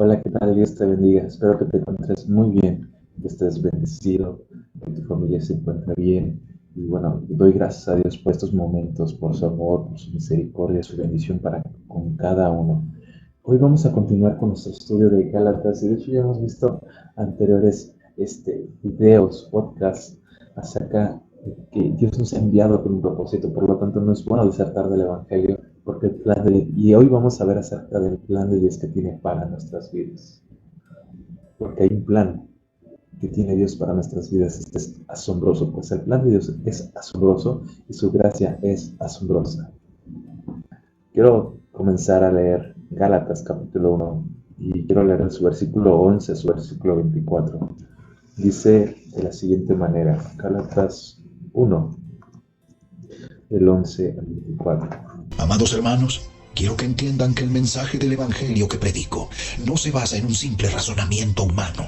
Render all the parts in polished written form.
Hola, ¿qué tal? Dios te bendiga. Espero que te encuentres muy bien, que estés bendecido, que tu familia se encuentre bien. Y bueno, doy gracias a Dios por estos momentos, por su amor, por su misericordia, su bendición para con cada uno. Hoy vamos a continuar con nuestro estudio de Gálatas y de hecho ya hemos visto anteriores videos, podcasts acerca de que Dios nos ha enviado con un propósito, por lo tanto no es bueno desertar del Evangelio porque y hoy vamos a ver acerca del plan de Dios que tiene para nuestras vidas. Porque hay un plan que tiene Dios para nuestras vidas. Este es asombroso, pues el plan de Dios es asombroso y su gracia es asombrosa. Quiero comenzar a leer Gálatas capítulo 1 y quiero leer su versículo 11, su versículo 24. Dice de la siguiente manera, Gálatas 1, del 11 al 24. Amados hermanos, quiero que entiendan que el mensaje del Evangelio que predico no se basa en un simple razonamiento humano.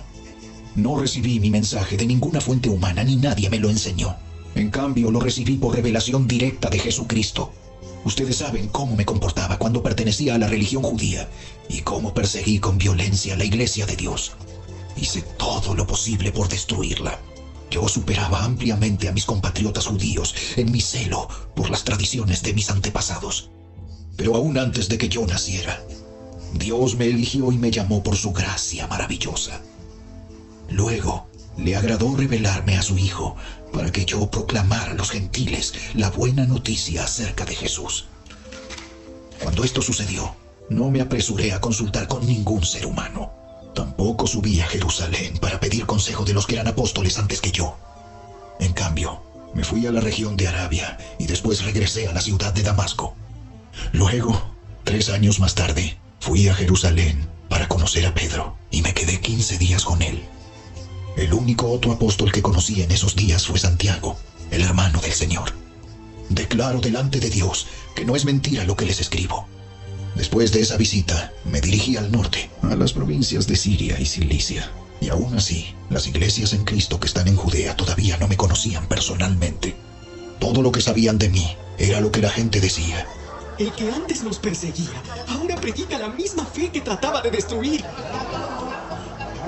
No recibí mi mensaje de ninguna fuente humana ni nadie me lo enseñó. En cambio, lo recibí por revelación directa de Jesucristo. Ustedes saben cómo me comportaba cuando pertenecía a la religión judía y cómo perseguí con violencia a la iglesia de Dios. Hice todo lo posible por destruirla. Yo superaba ampliamente a mis compatriotas judíos en mi celo por las tradiciones de mis antepasados. Pero aún antes de que yo naciera, Dios me eligió y me llamó por su gracia maravillosa. Luego, le agradó revelarme a su Hijo para que yo proclamara a los gentiles la buena noticia acerca de Jesús. Cuando esto sucedió, no me apresuré a consultar con ningún ser humano. Tampoco subí a Jerusalén para pedir consejo de los que eran apóstoles antes que yo. En cambio, me fui a la región de Arabia y después regresé a la ciudad de Damasco. Luego, 3 años más tarde, fui a Jerusalén para conocer a Pedro y me quedé 15 días con él. El único otro apóstol que conocí en esos días fue Santiago, el hermano del Señor. Declaro delante de Dios que no es mentira lo que les escribo. Después de esa visita, me dirigí al norte, a las provincias de Siria y Cilicia. Y aún así, las iglesias en Cristo que están en Judea todavía no me conocían personalmente. Todo lo que sabían de mí era lo que la gente decía. El que antes nos perseguía, ahora predica la misma fe que trataba de destruir.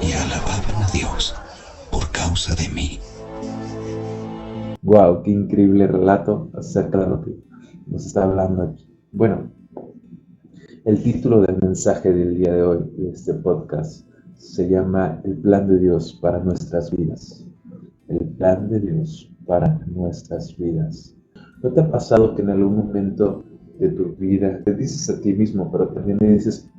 Y alababan a Dios por causa de mí. Wow, qué increíble relato acerca de lo que nos está hablando aquí. Bueno, el título del mensaje del día de hoy, de este podcast, se llama El plan de Dios para nuestras vidas. El plan de Dios para nuestras vidas. ¿No te ha pasado que en algún momento de tu vida te dices a ti mismo, pero también le dices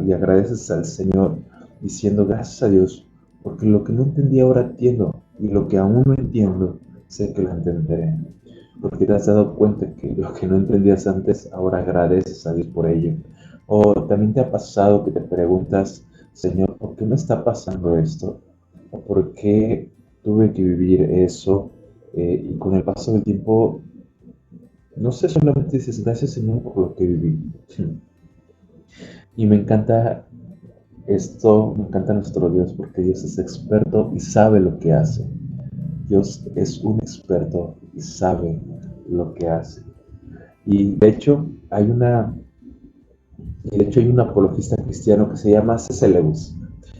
y agradeces al Señor, diciendo gracias a Dios, porque lo que no entendí ahora entiendo, y lo que aún no entiendo, sé que lo entenderé? Porque te has dado cuenta que lo que no entendías antes, ahora agradeces a Dios por ello. O también te ha pasado que te preguntas, Señor, ¿por qué me está pasando esto? ¿O por qué tuve que vivir eso? Y con el paso del tiempo, no sé, solamente dices, gracias Señor por lo que viví. Y me encanta esto, me encanta nuestro Dios, porque Dios es experto y sabe lo que hace. Dios es un experto y sabe lo que hace. Y de hecho hay un apologista cristiano que se llama C.S. Lewis.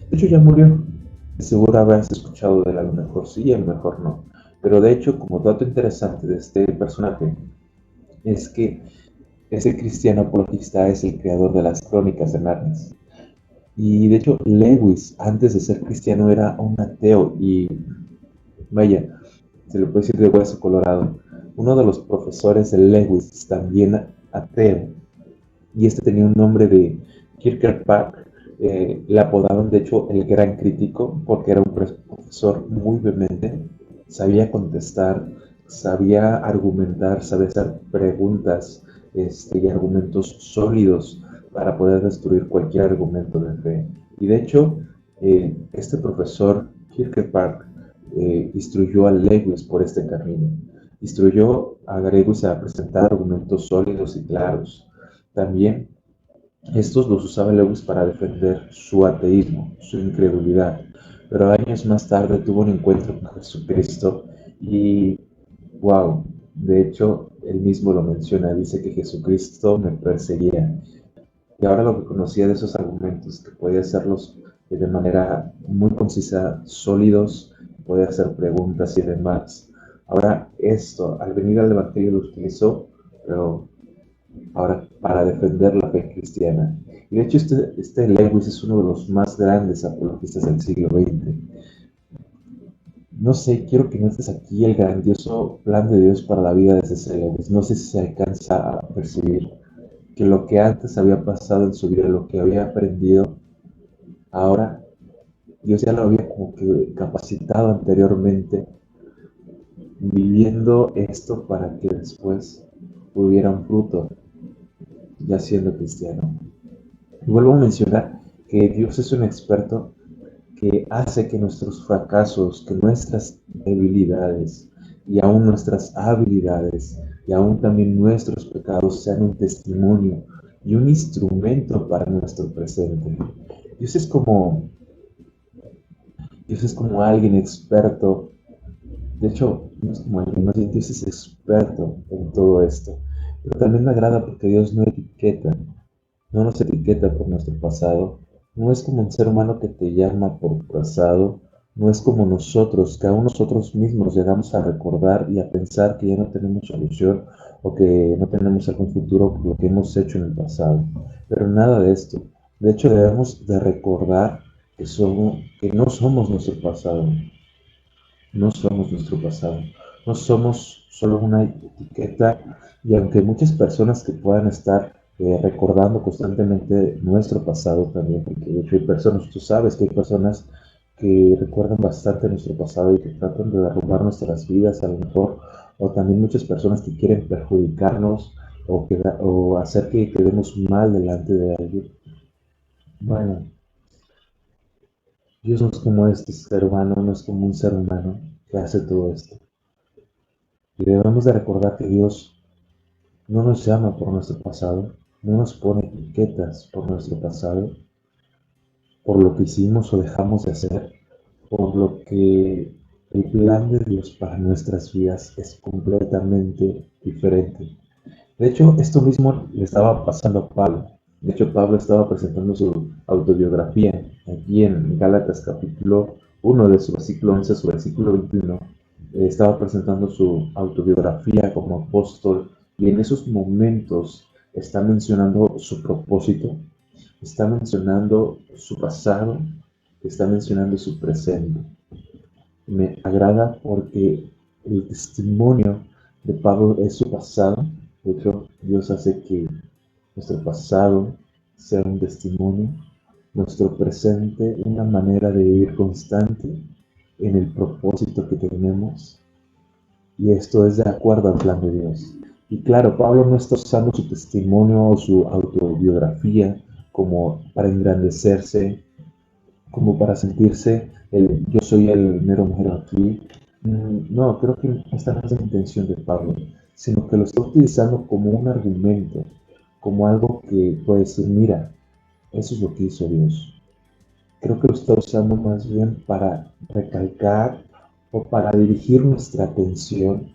De hecho ya murió. Seguro habrás escuchado de él, a lo mejor sí, a lo mejor no. Pero de hecho, como dato interesante de este personaje, es que ese cristiano apologista es el creador de las Crónicas de Narnia. Y de hecho Lewis, antes de ser cristiano, era un ateo y vaya, se le puede decir de hueso colorado. Uno de los profesores de Lewis, también ateo, y este tenía un nombre de Kierkegaard, le apodaban de hecho el gran crítico, porque era un profesor muy vehemente, sabía contestar, sabía argumentar, sabía hacer preguntas y argumentos sólidos para poder destruir cualquier argumento de fe. Y de hecho, este profesor Kierkegaard instruyó a Lewis por este camino. Instruyó a Lewis a presentar argumentos sólidos y claros. También estos los usaba Lewis para defender su ateísmo, su incredulidad. Pero años más tarde tuvo un encuentro con Jesucristo y, wow, de hecho, él mismo lo menciona, dice que Jesucristo me perseguía. Y ahora lo que conocía de esos argumentos, que podía hacerlos de manera muy concisa, sólidos, podía hacer preguntas y demás. Ahora esto, al venir al Evangelio lo utilizó, pero ahora para defender la fe cristiana. Y de hecho este Lewis es uno de los más grandes apologistas del siglo XX. No sé, quiero que notes aquí el grandioso plan de Dios para la vida de C.S. Lewis. No sé si se alcanza a percibir que lo que antes había pasado en su vida, lo que había aprendido, ahora Dios ya lo había como que capacitado anteriormente, viviendo esto para que después hubiera un fruto, ya siendo cristiano. Y vuelvo a mencionar que Dios es un experto que hace que nuestros fracasos, que nuestras debilidades y aún nuestras habilidades y aún también nuestros pecados sean un testimonio y un instrumento para nuestro presente. Dios es como, Dios es como alguien experto. De hecho, no es como alguien, más bien Dios es experto en todo esto. Pero también me agrada porque Dios no nos etiqueta por nuestro pasado, no es como un ser humano que te llama por tu pasado, no es como nosotros, que aún nosotros mismos llegamos a recordar y a pensar que ya no tenemos solución o que no tenemos algún futuro por lo que hemos hecho en el pasado. Pero nada de esto. De hecho, debemos de recordar que no somos nuestro pasado, no somos nuestro pasado, no somos solo una etiqueta y aunque muchas personas que puedan estar recordando constantemente nuestro pasado también, porque de hecho hay personas, tú sabes que hay personas que recuerdan bastante nuestro pasado y que tratan de derrumbar nuestras vidas a lo mejor, o también muchas personas que quieren perjudicarnos o hacer que quedemos mal delante de alguien. Bueno, Dios no es como este ser humano, no es como un ser humano que hace todo esto. Y debemos de recordar que Dios no nos llama por nuestro pasado, no nos pone etiquetas por nuestro pasado, por lo que hicimos o dejamos de hacer, por lo que el plan de Dios para nuestras vidas es completamente diferente. De hecho, esto mismo le estaba pasando a Pablo. De hecho, Pablo estaba presentando su autobiografía aquí en Gálatas capítulo 1 de su versículo 11 a su versículo 21. Estaba presentando su autobiografía como apóstol y en esos momentos está mencionando su propósito, está mencionando su pasado, está mencionando su presente. Me agrada porque el testimonio de Pablo es su pasado. De hecho, Dios hace que nuestro pasado sea un testimonio, nuestro presente una manera de vivir constante en el propósito que tenemos. Y esto es de acuerdo al plan de Dios. Y claro, Pablo no está usando su testimonio o su autobiografía como para engrandecerse, como para sentirse yo soy el mero aquí. No, creo que esta no es la intención de Pablo, sino que lo está utilizando como un argumento, como algo que puede decir, mira, eso es lo que hizo Dios. Creo que lo está usando más bien para recalcar o para dirigir nuestra atención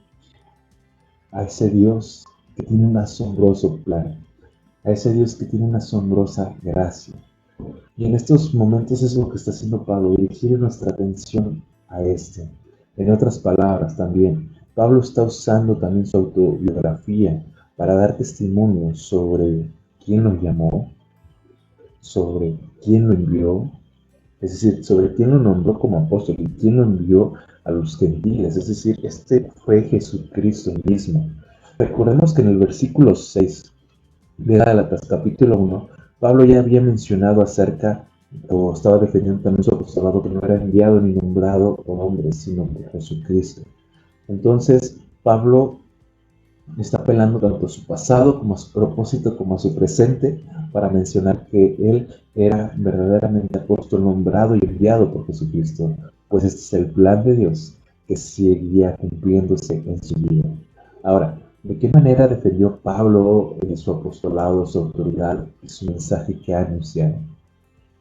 a ese Dios que tiene un asombroso plan, a ese Dios que tiene una asombrosa gracia. Y en estos momentos es lo que está haciendo Pablo, dirigir nuestra atención a este. En otras palabras también, Pablo está usando también su autobiografía para dar testimonio sobre quién lo llamó, sobre quién lo envió, es decir, sobre quién lo nombró como apóstol y quién lo envió a los gentiles, es decir, este fue Jesucristo mismo. Recordemos que en el versículo 6 de Gálatas capítulo 1, Pablo ya había mencionado acerca, o estaba defendiendo también su apostolado, que no era enviado ni nombrado por hombres, sino por Jesucristo. Entonces, Pablo está apelando tanto a su pasado como a su propósito, como a su presente, para mencionar que él era verdaderamente apóstol nombrado y enviado por Jesucristo, pues este es el plan de Dios que seguía cumpliéndose en su vida. Ahora, ¿de qué manera defendió Pablo su apostolado, su autoridad y su mensaje que ha anunciado?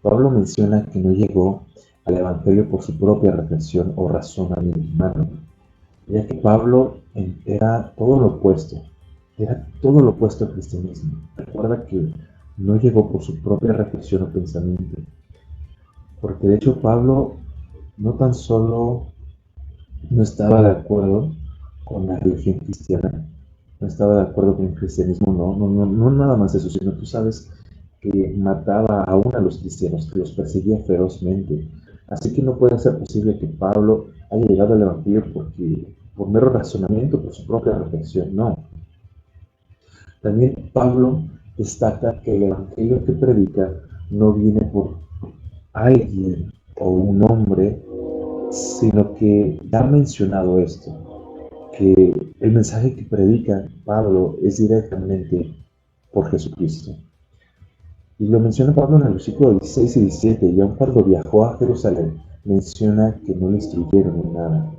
Pablo menciona que no llegó al Evangelio por su propia reflexión o razonamiento humano, ya que Pablo era todo lo opuesto al cristianismo. Recuerda que no llegó por su propia reflexión o pensamiento, porque de hecho Pablo no tan solo no estaba de acuerdo con la religión cristiana, no estaba de acuerdo con el cristianismo, no nada más eso, sino tú sabes que mataba aún a los cristianos, que los perseguía ferozmente. Así que no puede ser posible que Pablo haya llegado al Evangelio por mero razonamiento, por su propia reflexión, no. También Pablo destaca que el Evangelio que predica no viene por alguien o un hombre, sino que ya ha mencionado esto, que el mensaje que predica Pablo es directamente por Jesucristo. Y lo menciona Pablo en el versículo 16 y 17, y aun cuando viajó a Jerusalén, menciona que no le instruyeron en nada.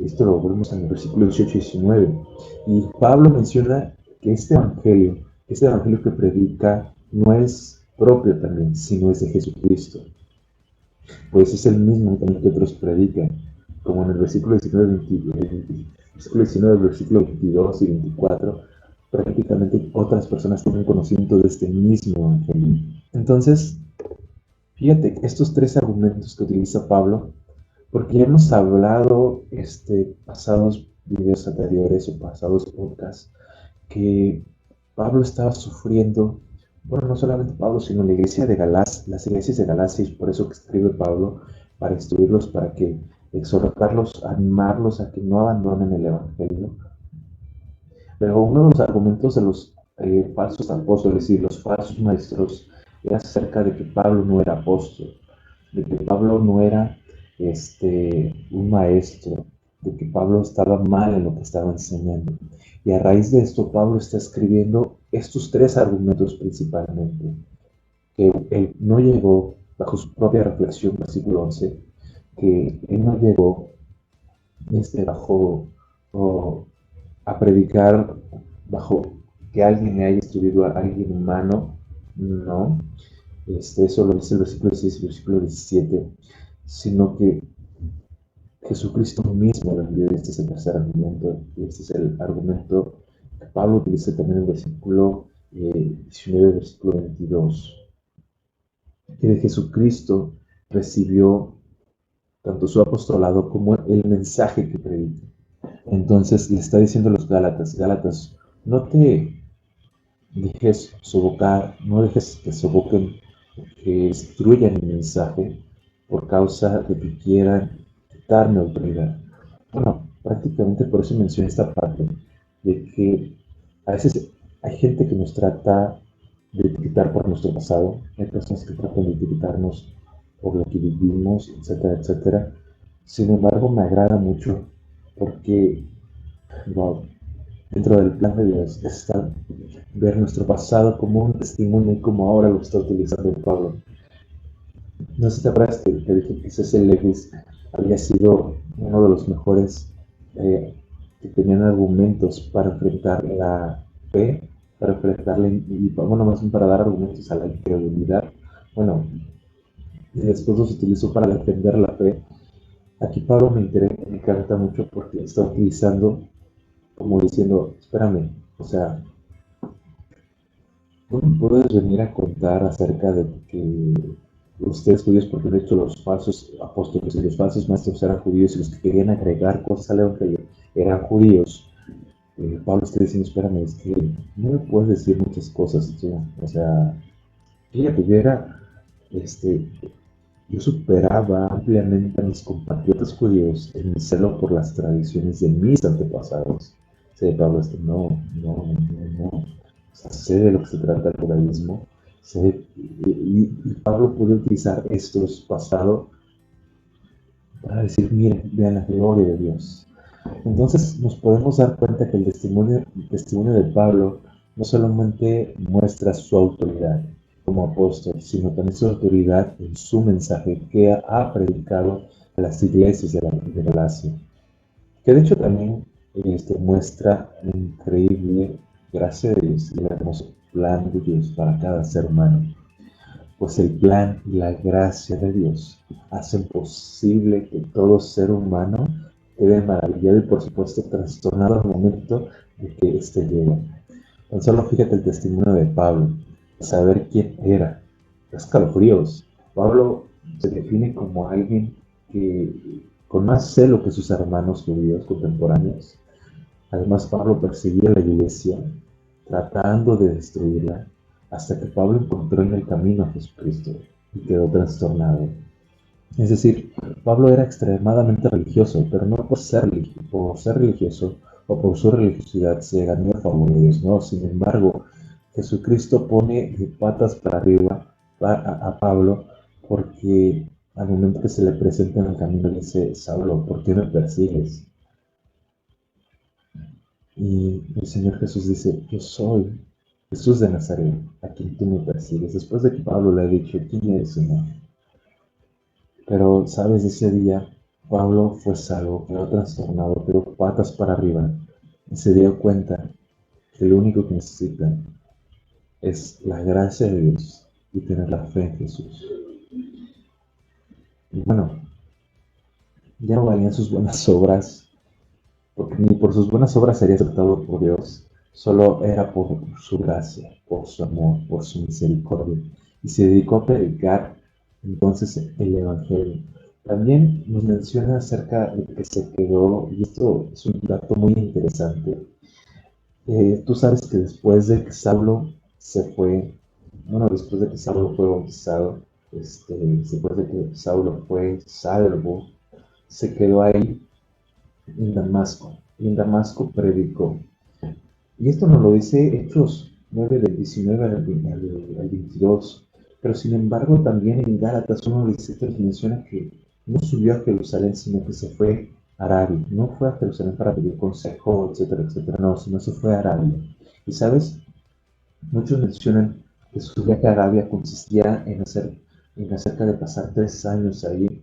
Esto lo vemos en el versículo 18 y 19. Y Pablo menciona que este evangelio que predica, no es propio también, sino es de Jesucristo. Pues es el mismo también que otros predican, como en el versículo 19, versículo 22 y 24, prácticamente otras personas tienen conocimiento de este mismo evangelio. Entonces, fíjate que estos tres argumentos que utiliza Pablo, porque ya hemos hablado pasados videos anteriores o pasados podcasts, que Pablo estaba sufriendo, bueno, no solamente Pablo, sino la iglesia de Galacia, las iglesias de Galacia, y por eso que escribe Pablo, para instruirlos, para que exhortarlos, animarlos a que no abandonen el evangelio. Pero uno de los argumentos de los falsos apóstoles y los falsos maestros era acerca de que Pablo no era apóstol, de que Pablo no era un maestro, de que Pablo estaba mal en lo que estaba enseñando. Y a raíz de esto, Pablo está escribiendo estos tres argumentos principalmente, que él no llegó bajo su propia reflexión, versículo 11, que él no llegó a predicar bajo que alguien le haya instruido a alguien humano, no, eso lo dice el versículo 16 y el versículo 17, sino que Jesucristo mismo lo envió. Este es el tercer argumento, y este es el argumento que Pablo utiliza también en el versículo 19 y versículo 22, que de Jesucristo recibió tanto su apostolado como el mensaje que predica. Entonces le está diciendo a los Gálatas, no te dejes sofocar, no dejes que sofoquen, que destruyan el mensaje por causa de que quieran quitarme autoridad. Bueno, prácticamente por eso mencioné esta parte, de que a veces hay gente que nos trata de etiquetar por nuestro pasado, hay personas que tratan de etiquetarnos por lo que vivimos, etcétera, etcétera. Sin embargo, me agrada mucho porque, wow, dentro del plan de Dios está ver nuestro pasado como un testimonio y como ahora lo está utilizando el Pablo. No sé si te acuerdas que dije que C.S. Lewis había sido uno de los mejores que tenían argumentos para enfrentar la fe, para enfrentarla, y bueno, más bien para dar argumentos a la incredulidad. Bueno, y después los utilizó para defender la fe. Aquí Pablo me encanta mucho porque está utilizando como diciendo, espérame, o sea, tú me puedes venir a contar acerca de que ustedes judíos, porque de hecho los falsos apóstoles y los falsos maestros eran judíos y los que querían agregar cosas al evangelio eran judíos. Pablo está diciendo, espérame, es que no me puedes decir muchas cosas tú, o sea, fíjate, yo superaba ampliamente a mis compatriotas judíos en mi celo por las tradiciones de mis antepasados. Sí, Pablo, no. O sea, sé de lo que se trata el judaísmo. Y Pablo puede utilizar estos pasados para decir, miren, vean la gloria de Dios. Entonces nos podemos dar cuenta que el testimonio de Pablo no solamente muestra su autoridad como apóstol, sino también su autoridad en su mensaje que ha predicado a las iglesias de Galacia. Que de hecho también muestra la increíble gracia de Dios y el hermoso plan de Dios para cada ser humano. Pues el plan y la gracia de Dios hacen posible que todo ser humano quede maravillado y por supuesto trastornado al momento de que éste llega. Tan solo fíjate el testimonio de Pablo. saber quién era. Escalofríos. Pablo se define como alguien que, con más celo que sus hermanos judíos contemporáneos, además Pablo perseguía la iglesia, tratando de destruirla, hasta que Pablo encontró en el camino a Jesucristo y quedó trastornado. Es decir, Pablo era extremadamente religioso, pero no por ser religioso o por su religiosidad se ganó el favor de Dios, no. Sin embargo, Jesucristo pone de patas para arriba a Pablo porque al momento que se le presenta en el camino le dice: Saulo, ¿por qué me persigues? Y el Señor Jesús dice: yo soy Jesús de Nazaret, a quien tú me persigues. Después de que Pablo le ha dicho: ¿quién eres, Señor? Pero, ¿sabes? Ese día Pablo fue salvo, quedó trastornado, quedó patas para arriba y se dio cuenta que lo único que necesita es la gracia de Dios y tener la fe en Jesús. Y bueno, ya no valían sus buenas obras, porque ni por sus buenas obras sería aceptado por Dios, solo era por su gracia, por su amor, por su misericordia. Y se dedicó a predicar entonces el Evangelio. También nos menciona acerca de que se quedó, y esto es un dato muy interesante. Tú sabes que después de que Saulo se fue, bueno, después de que Saulo fue bautizado, después de que Saulo fue salvo, se quedó ahí en Damasco. Y en Damasco predicó. Y esto nos lo dice Hechos 9 del 19 al 22. Pero sin embargo también en Gálatas 1:17 nos menciona que no subió a Jerusalén, sino que se fue a Arabia. No fue a Jerusalén para pedir consejo, etcétera, etcétera. No, sino se fue a Arabia. Y sabes, muchos mencionan que su viaje a Arabia consistía en acerca de pasar 3 años ahí.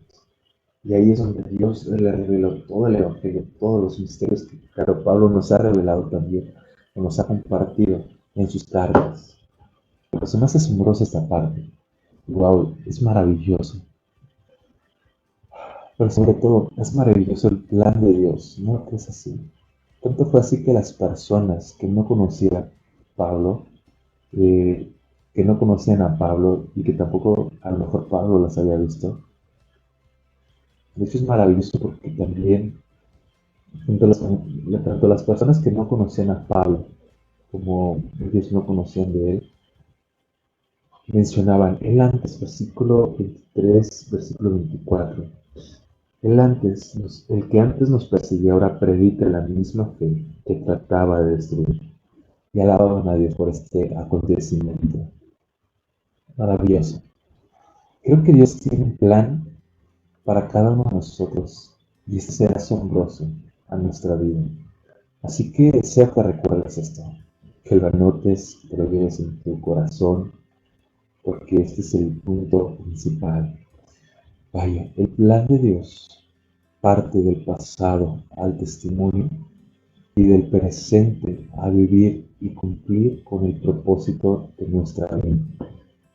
Y ahí es donde Dios le reveló todo el Evangelio, todos los misterios que, claro, Pablo nos ha revelado también, o nos ha compartido en sus cartas. Pero es más asombrosa esta parte. Wow, es maravilloso. Pero sobre todo, es maravilloso el plan de Dios, ¿no? Que es así. Tanto fue así que las personas que no conocían a Pablo, que no conocían a Pablo y que tampoco a lo mejor Pablo las había visto, de hecho es maravilloso porque también tanto las personas que no conocían a Pablo como ellos no conocían de él, mencionaban él antes, versículo 23, versículo 24. El que antes nos persiguió ahora predica la misma fe que trataba de destruir. Y alababan a Dios por este acontecimiento. Maravilloso. Creo que Dios tiene un plan para cada uno de nosotros y este será asombroso a nuestra vida. Así que deseo que recuerdes esto, que lo anotes, que lo lleves en tu corazón, porque este es el punto principal. Vaya, el plan de Dios parte del pasado al testimonio y del presente a vivir y cumplir con el propósito de nuestra vida.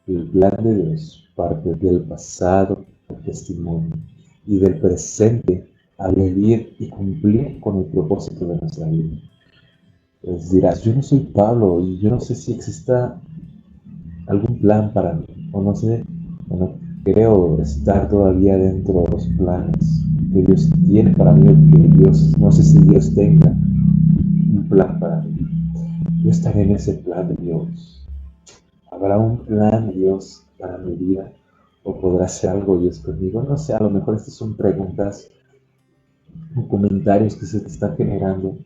El plan de Dios parte del pasado al testimonio y del presente a vivir y cumplir con el propósito de nuestra vida. Pues dirás, yo no soy Pablo y yo no sé si exista algún plan para mí, o no sé, bueno, creo estar todavía dentro de los planes que Dios tiene para mí, o que Dios, no sé si Dios tenga un plan para mí. Yo estaré en ese plan de Dios. ¿Habrá un plan de Dios para mi vida? ¿O podrá ser algo Dios conmigo? No sé, a lo mejor estas son preguntas o comentarios que se te están generando.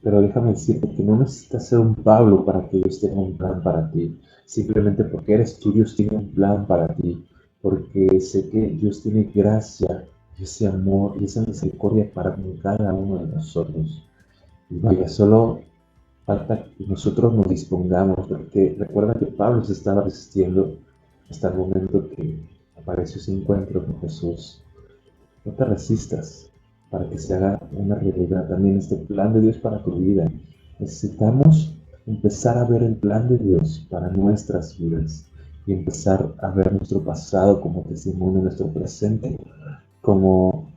Pero déjame decirte que no necesitas ser un Pablo para que Dios tenga un plan para ti. Simplemente porque eres tú, Dios tiene un plan para ti. Porque sé que Dios tiene gracia, y ese amor y esa misericordia para con cada uno de nosotros. Y vaya, solo falta que nosotros nos dispongamos, porque recuerda que Pablo se estaba resistiendo hasta el momento que apareció ese encuentro con Jesús. No te resistas para que se haga una realidad también este plan de Dios para tu vida. Necesitamos empezar a ver el plan de Dios para nuestras vidas y empezar a ver nuestro pasado como testimonio, nuestro presente como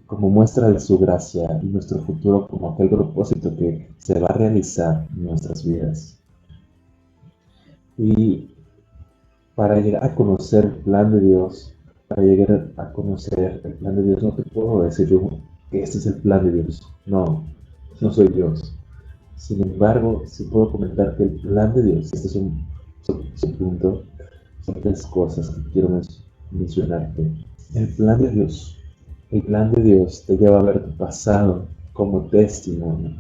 muestra de su gracia y nuestro futuro como aquel propósito que se va a realizar en nuestras vidas. Y para llegar a conocer el plan de Dios, para llegar a conocer el plan de Dios, no te puedo decir yo que este es el plan de Dios. No, no soy Dios. Sin embargo, sí puedo comentar que el plan de Dios, este es un punto, son tres cosas que quiero mencionarte. El plan de Dios te lleva a ver tu pasado como testimonio.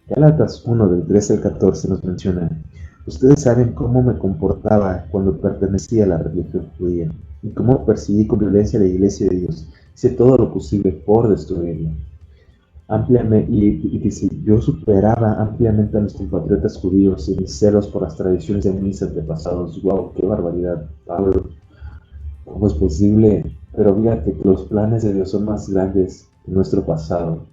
Gálatas 1 del 13 al 14 nos menciona: ustedes saben cómo me comportaba cuando pertenecía a la religión judía y cómo perseguí con violencia a la iglesia de Dios. Hice todo lo posible por destruirla. Y dice: yo superaba ampliamente a mis compatriotas judíos en mis celos por las tradiciones de mis antepasados. ¡Wow! ¡Qué barbaridad, Pablo! ¿Cómo es posible? Pero fíjate que los planes de Dios son más grandes que nuestro pasado.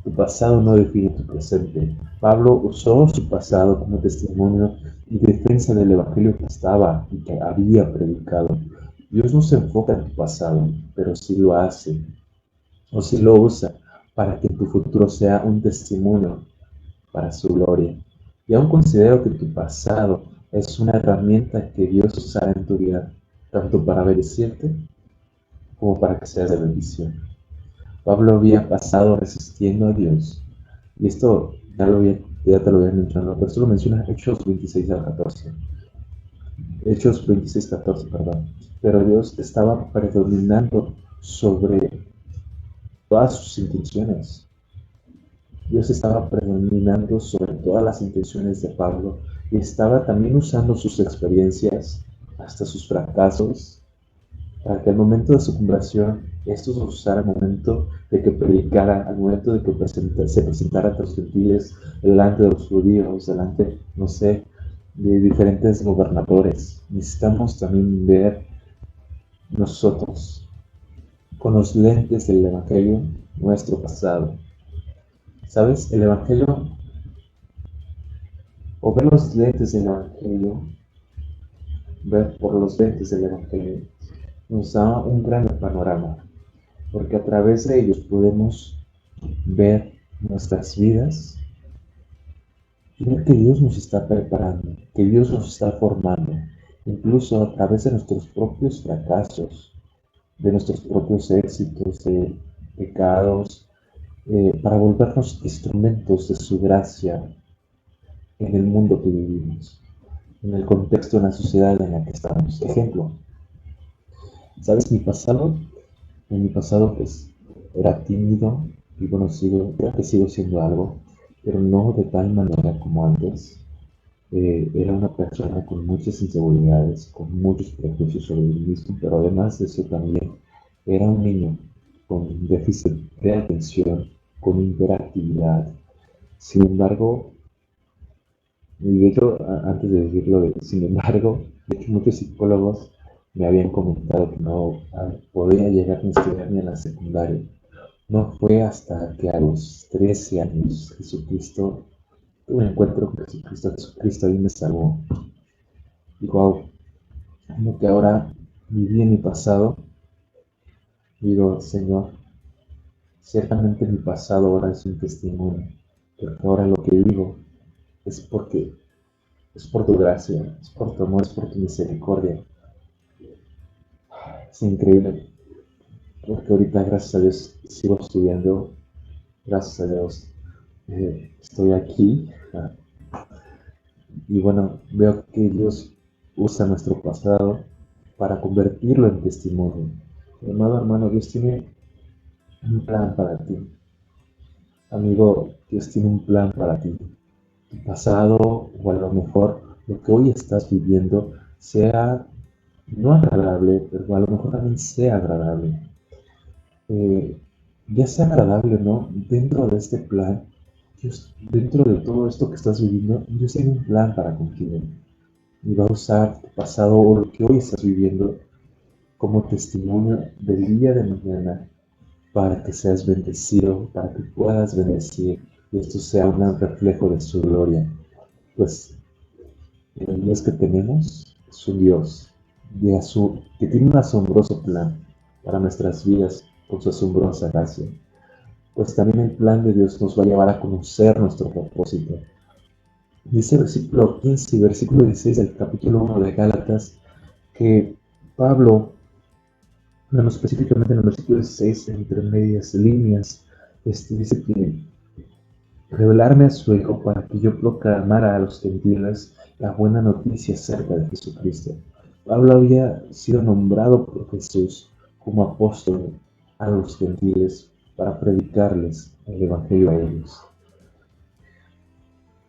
Tu pasado no define tu presente. Pablo usó su pasado como testimonio y defensa del evangelio que estaba y que había predicado. Dios no se enfoca en tu pasado, pero sí lo hace, o sí lo usa para que tu futuro sea un testimonio para su gloria. Y aún considero que tu pasado es una herramienta que Dios usará en tu vida, tanto para bendecirte como para que seas de bendición. Pablo había pasado resistiendo a Dios, y esto ya te lo había mencionado, pero esto lo menciona Hechos 26 al 14. Hechos 26, 14, perdón. Pero Dios estaba predominando sobre todas sus intenciones. Dios estaba predominando sobre todas las intenciones de Pablo y estaba también usando sus experiencias, hasta sus fracasos, para que al momento de su conversión, estos los usara al momento de que predicara, al momento de que se presentara ante los gentiles, delante de los judíos, delante, no sé, de diferentes gobernadores. Necesitamos también ver nosotros, con los lentes del Evangelio, nuestro pasado. ¿Sabes? El Evangelio, o ver los lentes del Evangelio, ver por los lentes del Evangelio, nos da un gran panorama, porque a través de ellos podemos ver nuestras vidas y ver que Dios nos está preparando, que Dios nos está formando, incluso a través de nuestros propios fracasos, de nuestros propios éxitos, de pecados, para volvernos instrumentos de su gracia en el mundo que vivimos, en el contexto, en la sociedad en la que estamos. Ejemplo, ¿sabes? En mi pasado pues era tímido y bueno, creo que sigo siendo algo, pero no de tal manera como antes. Era una persona con muchas inseguridades, con muchos prejuicios sobre mí mismo, pero además de eso también era un niño con déficit de atención, con hiperactividad. Sin embargo, y de hecho, antes de decirlo, sin embargo, de hecho muchos psicólogos me habían comentado que no podía llegar ni a estudiar ni a la secundaria. No fue hasta que a los 13 años Jesucristo, tuve un encuentro con Jesucristo ahí me salvó. Y wow, como que ahora viví en mi pasado, digo, Señor, ciertamente mi pasado ahora es un testimonio, porque ahora lo que vivo es porque es por tu gracia, es por tu amor, es por tu misericordia. Es increíble, porque ahorita, gracias a Dios, sigo estudiando, gracias a Dios, estoy aquí. Y bueno, veo que Dios usa nuestro pasado para convertirlo en testimonio. Amado hermano, Dios tiene un plan para ti. Amigo, Dios tiene un plan para ti. Tu pasado, o a lo mejor lo que hoy estás viviendo, sea no agradable, pero a lo mejor también sea agradable. Ya sea agradable o no, dentro de este plan, Dios, dentro de todo esto que estás viviendo, Dios tiene un plan para contigo. Y va a usar tu pasado o lo que hoy estás viviendo como testimonio del día de mañana para que seas bendecido, para que puedas bendecir y esto sea un reflejo de su gloria. Pues el Dios que tenemos es un Dios que tiene un asombroso plan para nuestras vidas con su asombrosa gracia. Pues también el plan de Dios nos va a llevar a conocer nuestro propósito. Dice el versículo 15 y versículo 16 del capítulo 1 de Gálatas que Pablo, bueno, específicamente en el versículo 16, entre medias líneas, dice que revelarme a su Hijo para que yo proclamara a los gentiles la buena noticia acerca de Jesucristo. Pablo había sido nombrado por Jesús como apóstol a los gentiles para predicarles el Evangelio a ellos.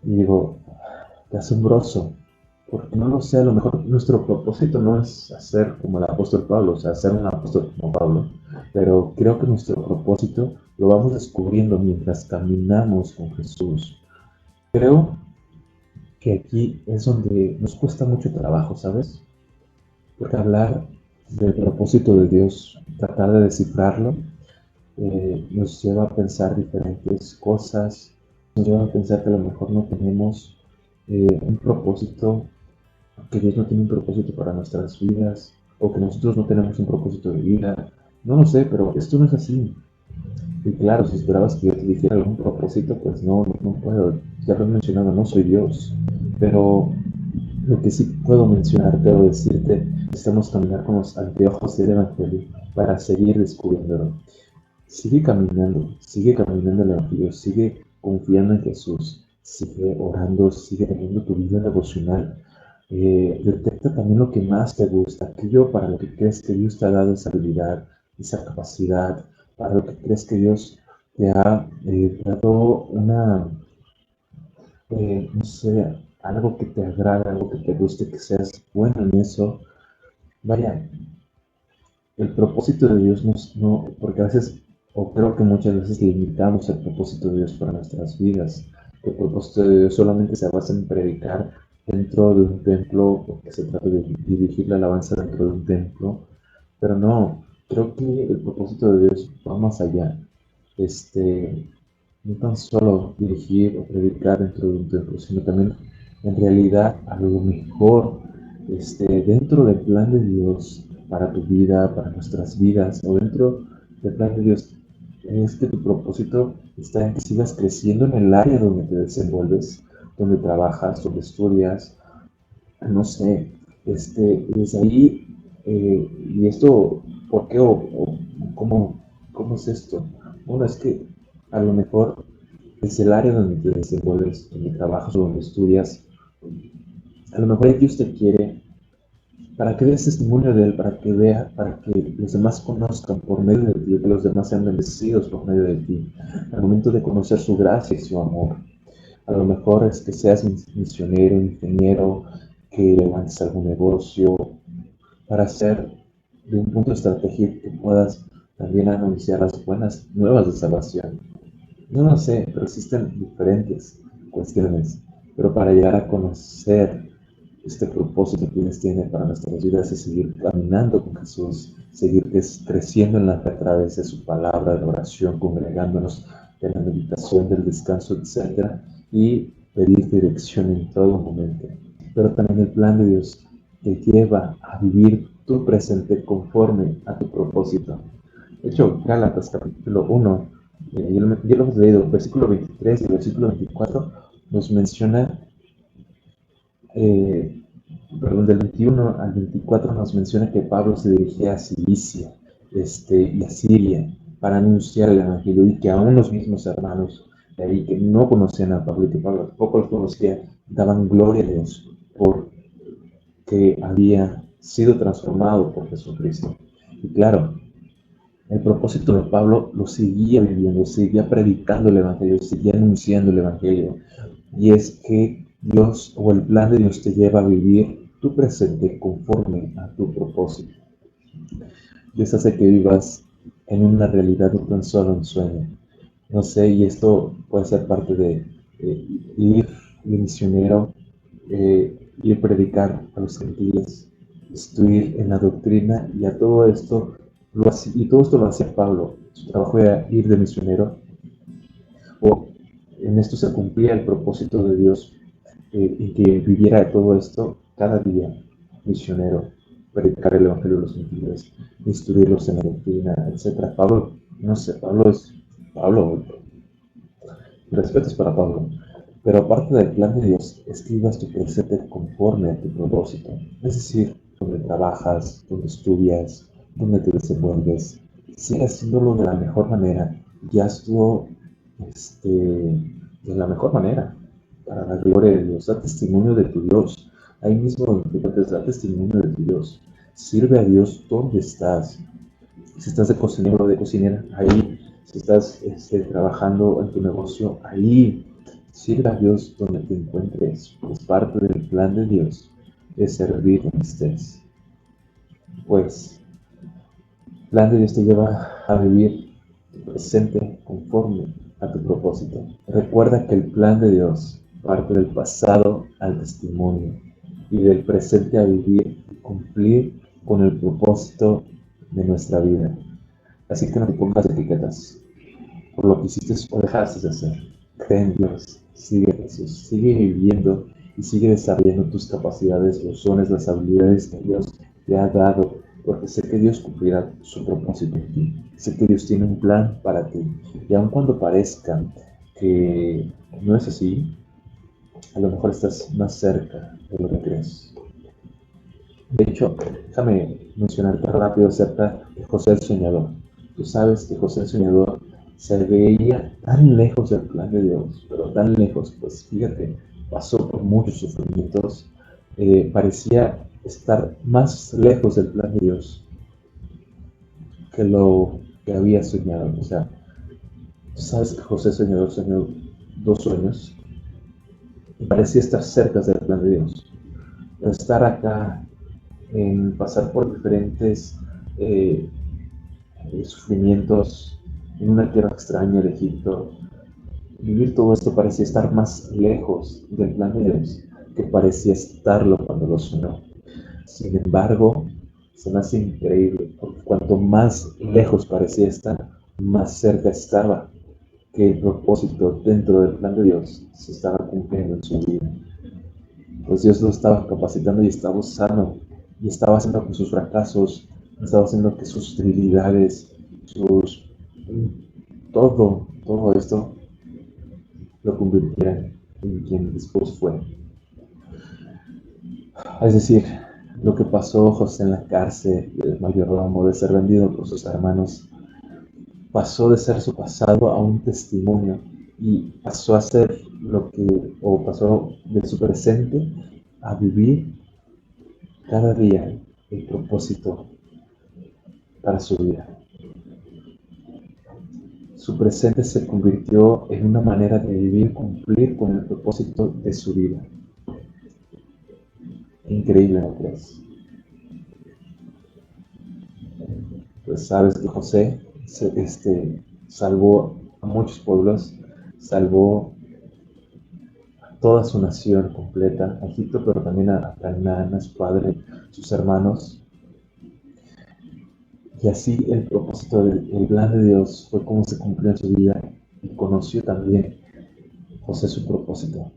Y digo, qué asombroso, porque no lo sé, a lo mejor nuestro propósito no es hacer como el apóstol Pablo, o sea, ser un apóstol como Pablo, pero creo que nuestro propósito lo vamos descubriendo mientras caminamos con Jesús. Creo que aquí es donde nos cuesta mucho trabajo, ¿sabes? Porque hablar del propósito de Dios, tratar de descifrarlo, nos lleva a pensar diferentes cosas, nos lleva a pensar que a lo mejor no tenemos un propósito, que Dios no tiene un propósito para nuestras vidas, o que nosotros no tenemos un propósito de vida. No lo sé, pero esto no es así. Y claro, si esperabas que yo te dijera algún propósito, pues no puedo. Ya lo he mencionado, no soy Dios. Pero lo que sí puedo mencionarte o decirte, estamos caminando con los anteojos del Evangelio para seguir descubriéndolo. Sigue caminando el Evangelio, sigue confiando en Jesús, sigue orando, sigue teniendo tu vida devocional. Detecta también lo que más te gusta, aquello para lo que crees que Dios te ha dado esa habilidad, esa capacidad, para lo que crees que Dios te ha dado no sé, algo que te agrada, algo que te guste, que seas bueno en eso. Vaya, el propósito de Dios no, porque a veces, o creo que muchas veces limitamos el propósito de Dios para nuestras vidas. El propósito de Dios solamente se basa en predicar dentro de un templo, porque se trata de dirigir la alabanza dentro de un templo, pero no, creo que el propósito de Dios va más allá. No tan solo dirigir o predicar dentro de un templo, sino también en realidad a lo mejor dentro del plan de Dios para tu vida, para nuestras vidas, o dentro del plan de Dios, es que tu propósito está en que sigas creciendo en el área donde te desenvuelves, donde trabajas, donde estudias, no sé, desde ahí, y esto, ¿por qué o cómo es esto? Bueno, es que a lo mejor es el área donde te desenvuelves, donde trabajas o donde estudias, a lo mejor Dios te quiere para que des testimonio de Él, para que los demás conozcan por medio de ti, que los demás sean bendecidos por medio de ti, al momento de conocer su gracia y su amor. A lo mejor es que seas misionero, ingeniero, que levantes algún negocio, para hacer de un punto estratégico que puedas también anunciar las buenas nuevas de salvación. No lo sé, pero existen diferentes cuestiones. Pero para llegar a conocer este propósito que Dios tiene para nuestras vidas es seguir caminando con Jesús, seguir creciendo en la fe a través de su palabra, de la oración, congregándonos, de la meditación, del descanso, etc. Y pedir dirección en todo momento. Pero también el plan de Dios te lleva a vivir tu presente conforme a tu propósito. De hecho, Gálatas capítulo 1, ya lo hemos leído, versículo 23 y versículo 24 nos menciona, del 21 al 24 nos menciona que Pablo se dirigía a Cilicia y a Siria para anunciar el Evangelio y que aún los mismos hermanos de ahí que no conocían a Pablo y que Pablo tampoco los conocía, daban gloria a Dios porque había sido transformado por Jesucristo. Y claro, el propósito de Pablo lo seguía viviendo, seguía predicando el Evangelio, seguía anunciando el Evangelio. Y es que Dios o el plan de Dios te lleva a vivir tu presente conforme a tu propósito. Dios hace que vivas en una realidad, no tan solo un sueño. No sé, y esto puede ser parte de ir de misionero, ir a predicar a los gentiles, instruir en la doctrina, y a todo esto todo esto lo hacía Pablo. Su trabajo era ir de misionero, o en esto se cumplía el propósito de Dios, y que viviera de todo esto cada día, misionero, predicar el Evangelio a los gentiles, instruirlos en la doctrina, etc. Pablo, no sé, Pablo es Pablo, respetos para Pablo, Pero aparte del plan de Dios, es que vivas tu presente conforme a tu propósito. Es decir, donde trabajas, donde estudias, donde te desenvuelves, sigue haciéndolo de la mejor manera y hazlo de la mejor manera, para la gloria de Dios. Da testimonio de tu Dios. Ahí mismo donde te encuentres, da testimonio de tu Dios. Sirve a Dios donde estás. Si estás de cocinero o de cocinera, ahí. Si estás trabajando en tu negocio, ahí. Sirve a Dios donde te encuentres. Es parte del plan de Dios, es servir donde estés. Pues, el plan de Dios te lleva a vivir tu presente conforme a tu propósito. Recuerda que el plan de Dios parte del pasado al testimonio y del presente a vivir y cumplir con el propósito de nuestra vida. Así que no te pongas etiquetas por lo que hiciste o dejaste de hacer. Cree en Dios, sigue a Jesús, sigue viviendo y sigue desarrollando tus capacidades, los dones, las habilidades que Dios te ha dado, porque sé que Dios cumplirá su propósito en ti. Sé que Dios tiene un plan para ti. Y aun cuando parezca que no es así, a lo mejor estás más cerca de lo que crees. De hecho, déjame mencionarte rápido acerca de José el Soñador. Tú sabes que José el Soñador se veía tan lejos del plan de Dios, pero tan lejos, pues fíjate, pasó por muchos sufrimientos, parecía estar más lejos del plan de Dios que lo que había soñado. O sea, tú sabes que José el Soñador soñó 2 sueños y parecía estar cerca del plan de Dios. Pero estar acá, en pasar por diferentes sufrimientos en una tierra extraña de Egipto, vivir todo esto parecía estar más lejos del plan de Dios que parecía estarlo cuando lo soñó. Sin embargo, se me hace increíble, porque cuanto más lejos parecía estar, más cerca estaba que el propósito dentro del plan de Dios se estaba cumpliendo en su vida. Pues Dios lo estaba capacitando y estaba usando, y estaba haciendo que sus fracasos, estaba haciendo que sus debilidades, todo esto lo convirtiera en quien después fue. Es decir, lo que pasó José en la cárcel, el mayordomo, de ser vendido por sus hermanos, pasó de ser su pasado a un testimonio y pasó a ser pasó de su presente a vivir cada día el propósito para su vida. Su presente se convirtió en una manera de vivir, cumplir con el propósito de su vida. Increíble, ¿no crees? Pues sabes que José salvó a muchos pueblos, salvó a toda su nación completa, a Egipto, pero también a Canaán, a su padre, sus hermanos. Y así el propósito del plan de Dios fue como se cumplió en su vida, y conoció también José su propósito.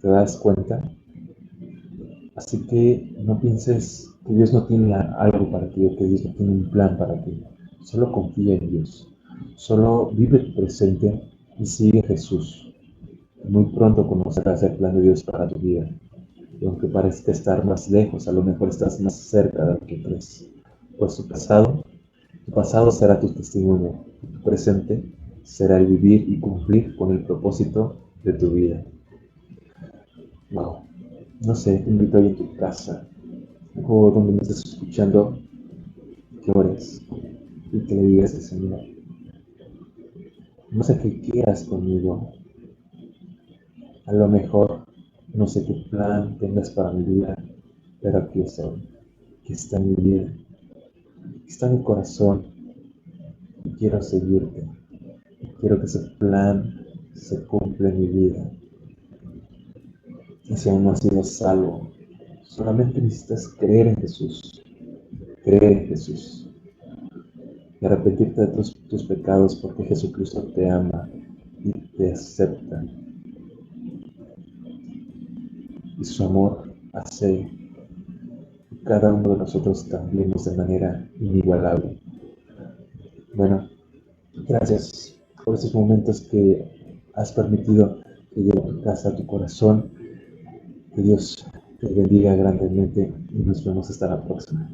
¿Te das cuenta? Así que no pienses que Dios no tiene algo para ti o que Dios no tiene un plan para ti. Solo confía en Dios. Solo vive tu presente y sigue a Jesús. Muy pronto conocerás el plan de Dios para tu vida. Y aunque parezca estar más lejos, a lo mejor estás más cerca de lo que crees. Pues tu pasado será tu testimonio. Tu presente será el vivir y cumplir con el propósito de tu vida. Wow. No sé, te invito ahí en tu casa o donde me estés escuchando, que ores y que le digas al Señor: no sé qué quieras conmigo, a lo mejor no sé qué plan tengas para mi vida, pero aquí estoy, aquí está mi vida, aquí está mi corazón y quiero seguirte, quiero que ese plan se cumpla en mi vida. Y si aún no has sido salvo, solamente necesitas creer en Jesús y arrepentirte de tus pecados, porque Jesucristo te ama y te acepta. Y su amor hace que cada uno de nosotros cambiemos de manera inigualable. Bueno, gracias por estos momentos que has permitido que lleve tu casa a tu corazón. Que Dios te bendiga grandemente y nos vemos hasta la próxima.